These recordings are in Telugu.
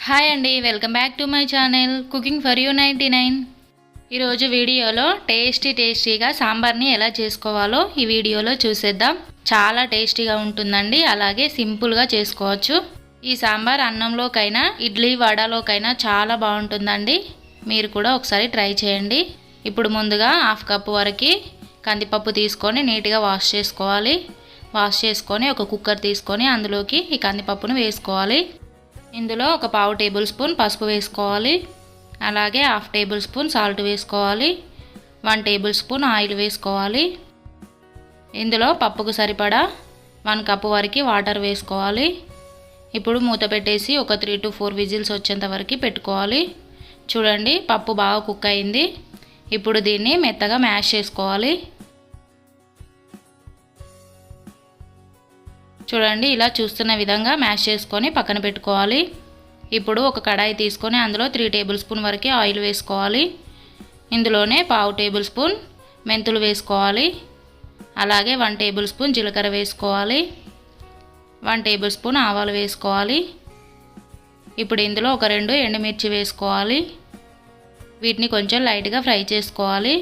హాయ్ అండి, welcome back to my channel cooking for you 99. ఈరోజు వీడియోలో టేస్టీగా సాంబార్ని ఎలా చేసుకోవాలో ఈ వీడియోలో చూసేద్దాం. చాలా టేస్టీగా ఉంటుందండి, అలాగే సింపుల్గా చేసుకోవచ్చు. ఈ సాంబార్ అన్నంలోకైనా ఇడ్లీ వడలోకైనా చాలా బాగుంటుందండి. మీరు కూడా ఒకసారి ట్రై చేయండి. ఇప్పుడు ముందుగా 1/2 కప్పు వరకు కందిపప్పు తీసుకొని నీట్గా వాష్ చేసుకోవాలి. వాష్ చేసుకొని ఒక కుక్కర్ తీసుకొని అందులోకి ఈ కందిపప్పును వేసుకోవాలి. ఇందులో ఒక 1/2 టేబుల్ స్పూన్ పసుపు వేసుకోవాలి. అలాగే 1/2 టేబుల్ స్పూన్ సాల్ట్ వేసుకోవాలి. 1 టేబుల్ స్పూన్ ఆయిల్ వేసుకోవాలి. ఇందులో పప్పుకు సరిపడా 1 కప్పు వరకు వాటర్ వేసుకోవాలి. ఇప్పుడు మూత పెట్టేసి ఒక 3 to 4 విజిల్స్ వచ్చేంత వరకు పెట్టుకోవాలి. చూడండి, పప్పు బాగా కుక్ అయింది. ఇప్పుడు దీన్ని మెత్తగా మ్యాష్ చేసుకోవాలి. చూడండి, ఇలా చూస్తున్న విధంగా మ్యాష్ చేసుకొని పక్కన పెట్టుకోవాలి. ఇప్పుడు ఒక కడాయి తీసుకొని అందులో 3 టేబుల్ స్పూన్ వరకు ఆయిల్ వేసుకోవాలి. ఇందులోనే 1/2 టేబుల్ స్పూన్ మెంతులు వేసుకోవాలి. అలాగే 1 టేబుల్ స్పూన్ జీలకర్ర వేసుకోవాలి. 1 టేబుల్ స్పూన్ ఆవాలు వేసుకోవాలి. ఇప్పుడు ఇందులో ఒక 2 ఎండుమిర్చి వేసుకోవాలి. వీటిని కొంచెం లైట్గా ఫ్రై చేసుకోవాలి.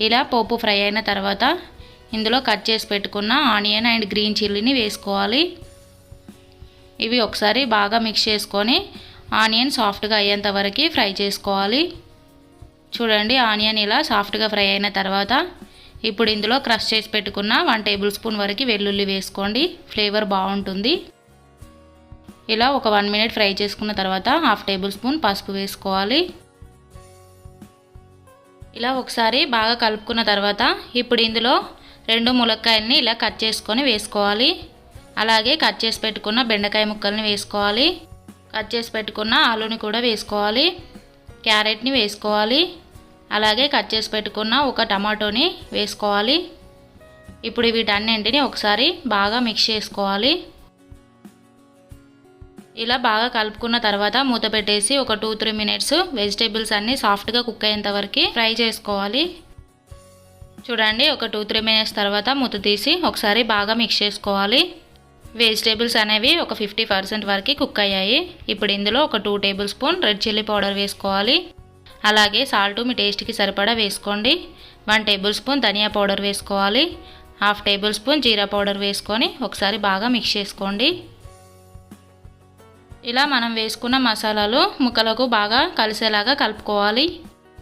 ఇలా పోపు ఫ్రై అయిన తర్వాత ఇందులో కట్ చేసి పెట్టుకున్న ఆనియన్ అండ్ గ్రీన్ చిల్లీని వేసుకోవాలి. ఇవి ఒకసారి బాగా మిక్స్ చేసుకొని ఆనియన్ సాఫ్ట్గా అయ్యేంత వరకు ఫ్రై చేసుకోవాలి. చూడండి, ఆనియన్ ఇలా సాఫ్ట్గా ఫ్రై అయిన తర్వాత ఇప్పుడు ఇందులో క్రష్ చేసి పెట్టుకున్న 1 టేబుల్ స్పూన్ వరకు వెల్లుల్లి వేసుకోండి. ఫ్లేవర్ బాగుంటుంది. ఇలా ఒక 1 మినిట్ ఫ్రై చేసుకున్న తర్వాత 1/2 టేబుల్ స్పూన్ పసుపు వేసుకోవాలి. ఇలా ఒకసారి బాగా కలుపుకున్న తర్వాత ఇప్పుడు ఇందులో 2 ములక్కాయలని ఇలా కట్ చేసుకొని వేసుకోవాలి. అలాగే కట్ చేసి పెట్టుకున్న బెండకాయ ముక్కల్ని వేసుకోవాలి. కట్ చేసి పెట్టుకున్న ఆలూని కూడా వేసుకోవాలి. క్యారెట్ని వేసుకోవాలి. అలాగే కట్ చేసి పెట్టుకున్న ఒక టమాటోని వేసుకోవాలి. ఇప్పుడు వీటన్నింటిని ఒకసారి బాగా మిక్స్ చేసుకోవాలి. ఇలా బాగా కలుపుకున్న తర్వాత మూత పెట్టేసి ఒక 2-3 మినిట్స్ వెజిటేబుల్స్ అన్నీ సాఫ్ట్గా కుక్ అయ్యేంత వరకు ఫ్రై చేసుకోవాలి. చూడండి, ఒక 2-3 మినిట్స్ తర్వాత మూత తీసి ఒకసారి బాగా మిక్స్ చేసుకోవాలి. వెజిటేబుల్స్ అనేవి ఒక 50% వరకు కుక్ అయ్యాయి. ఇప్పుడు ఇందులో ఒక 2 table spoon red chilli powder వేసుకోవాలి. అలాగే సాల్ట్ మీ టేస్ట్కి సరిపడా వేసుకోండి. 1 టేబుల్ స్పూన్ ధనియా పౌడర్ వేసుకోవాలి. 1/2 టేబుల్ స్పూన్ జీరా పౌడర్ వేసుకొని ఒకసారి బాగా మిక్స్ చేసుకోండి. ఇలా మనం వేసుకున్న మసాలాలు ముక్కలకు బాగా కలిసేలాగా కలుపుకోవాలి.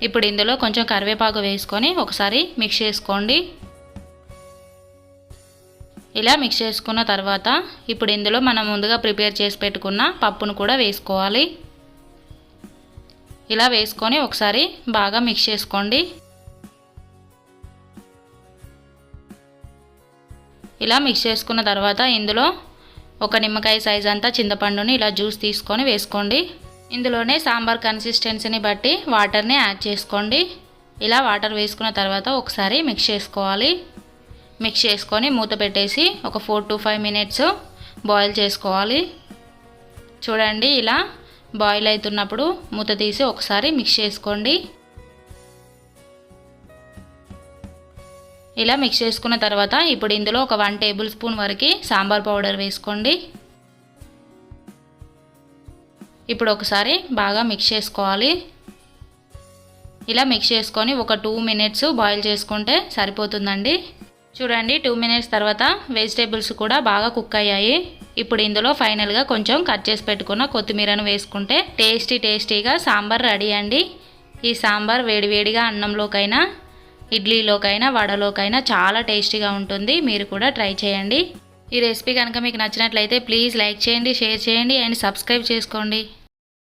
ఇప్పుడు ఇందులో కొంచెం కరివేపాకు వేసుకొని ఒకసారి మిక్స్ చేసుకోండి. ఇలా మిక్స్ చేసుకున్న తర్వాత ఇప్పుడు ఇందులో మనం ముందుగా ప్రిపేర్ చేసి పెట్టుకున్న పప్పును కూడా వేసుకోవాలి. ఇలా వేసుకొని ఒకసారి బాగా మిక్స్ చేసుకోండి. ఇలా మిక్స్ చేసుకున్న తర్వాత ఇందులో ఒక నిమ్మకాయ సైజ్ అంతా చింతపండుని ఇలా జ్యూస్ తీసుకొని వేసుకోండి. ఇందులోనే సాంబార్ కన్సిస్టెన్సీని బట్టి వాటర్ని యాడ్ చేసుకోండి. ఇలా వాటర్ వేసుకున్న తర్వాత ఒకసారి మిక్స్ చేసుకోవాలి. మిక్స్ చేసుకొని మూత పెట్టేసి ఒక 4 to 5 మినిట్స్ బాయిల్ చేసుకోవాలి. చూడండి, ఇలా బాయిల్ అవుతున్నప్పుడు మూత తీసి ఒకసారి మిక్స్ చేసుకోండి. ఇలా మిక్స్ చేసుకున్న తర్వాత ఇప్పుడు ఇందులో ఒక 1 టేబుల్ స్పూన్ వరకు సాంబార్ పౌడర్ వేసుకోండి. ఇప్పుడు ఒకసారి బాగా మిక్స్ చేసుకోవాలి. ఇలా మిక్స్ చేసుకొని ఒక 2 మినిట్స్ బాయిల్ చేసుకుంటే సరిపోతుందండి. చూడండి, 2 మినిట్స్ తర్వాత వెజిటేబుల్స్ కూడా బాగా కుక్ అయ్యాయి. ఇప్పుడు ఇందులో ఫైనల్గా కొంచెం కట్ చేసి పెట్టుకున్న కొత్తిమీరను వేసుకుంటే టేస్టీగా సాంబార్ రెడీ అండి. ఈ సాంబార్ వేడివేడిగా అన్నంలోకైనా ఇడ్లీలోకైనా వడలోకైనా చాలా టేస్టీగా ఉంటుంది. మీరు కూడా ట్రై చేయండి. ఈ రెసిపీ కనుక మీకు నచ్చినట్లయితే ప్లీజ్ లైక్ చేయండి, షేర్ చేయండి అండ్ సబ్స్క్రైబ్ చేసుకోండి.